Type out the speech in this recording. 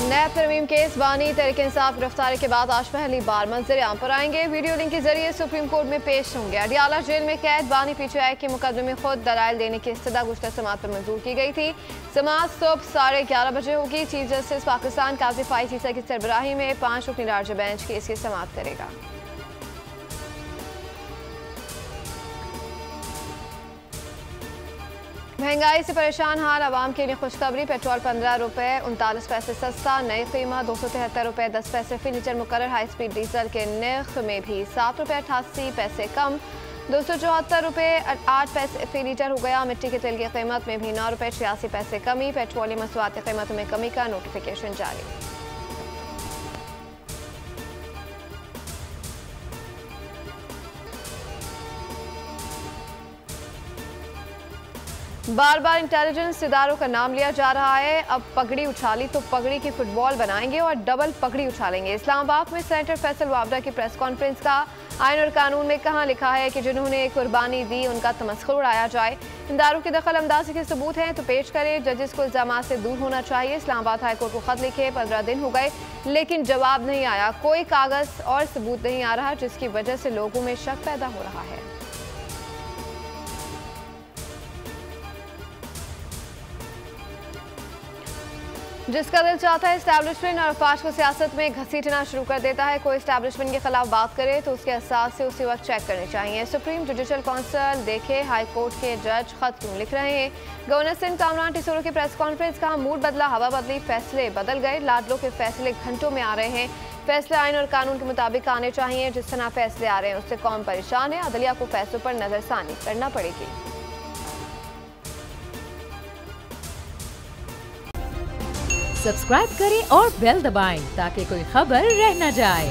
नैब तरमीम केस बानी तहरीक इंसाफ गिरफ्तारी के बाद आज पहली बार मंजर-ए-आम पर आएंगे। वीडियो लिंक के जरिए सुप्रीम कोर्ट में पेश होंगे। अडियाला जेल में कैद बानी पीटीआई के मुकदमे में खुद दलाइल देने की इस्तदा गुज़श्ता समाअत पर मंजूर की गई थी। समाअत सुबह 11:30 बजे होगी। चीफ जस्टिस पाकिस्तान काजी फाइज ईसा की सरबराही में 5 रुकनी लार्ज बेंच केस की समाअत करेगा। महंगाई से परेशान हाल आवाम के लिए खुशखबरी। पेट्रोल 15 रुपये 39 पैसे सस्ता। नई कीमत 273 रुपये 10 पैसे फी लीटर मुकर्रर। हाई स्पीड डीजल के नर्ख में भी 7 रुपये 88 पैसे कम। 274 रुपये 8 पैसे फी लीटर हो गया। मिट्टी के तेल की कीमत में भी 9 रुपये 86 पैसे कमी। पेट्रोलियम मसनूआत की कीमतों में कमी का नोटिफिकेशन जारी। बार बार इंटेलिजेंस इदारों का नाम लिया जा रहा है। अब पगड़ी उछाली तो पगड़ी की फुटबॉल बनाएंगे और डबल पगड़ी उछालेंगे। इस्लामाबाद में सेनेटर फैसल वावडा की प्रेस कॉन्फ्रेंस का आइन और कानून में कहाँ लिखा है कि जिन्होंने कुर्बानी दी उनका तमस्खुर उड़ाया जाए। इदारों की दखल अंदाजी के सबूत हैं तो पेश करें। जजेस को इल्जाम से दूर होना चाहिए। इस्लामाबाद हाईकोर्ट को खत लिखे 15 दिन हो गए लेकिन जवाब नहीं आया। कोई कागज और सबूत नहीं आ रहा जिसकी वजह से लोगों में शक पैदा हो रहा है। जिसका दिल चाहता है इस्टेब्लिशमेंट और अफवाज को सियासत में घसीटना शुरू कर देता है। कोई इस्टेब्लिशमेंट के खिलाफ बात करे तो उसके असास से उसी वक्त चेक करनी चाहिए। सुप्रीम जुडिशल काउंसिल देखे हाई कोर्ट के जज खत क्यों लिख रहे हैं। गवर्नर सिंध कामरान टिसोरो की प्रेस कॉन्फ्रेंस का मूड बदला हवा बदली। फैसले बदल गए। लाडलों के फैसले घंटों में आ रहे हैं। फैसले आइन और कानून के मुताबिक आने चाहिए। जिस तरह फैसले आ रहे हैं उससे कौम परेशान है। अदलिया को फैसलों पर नजरसानी करना पड़ेगी। सब्सक्राइब करें और बेल दबाएं ताकि कोई खबर रह न जाए।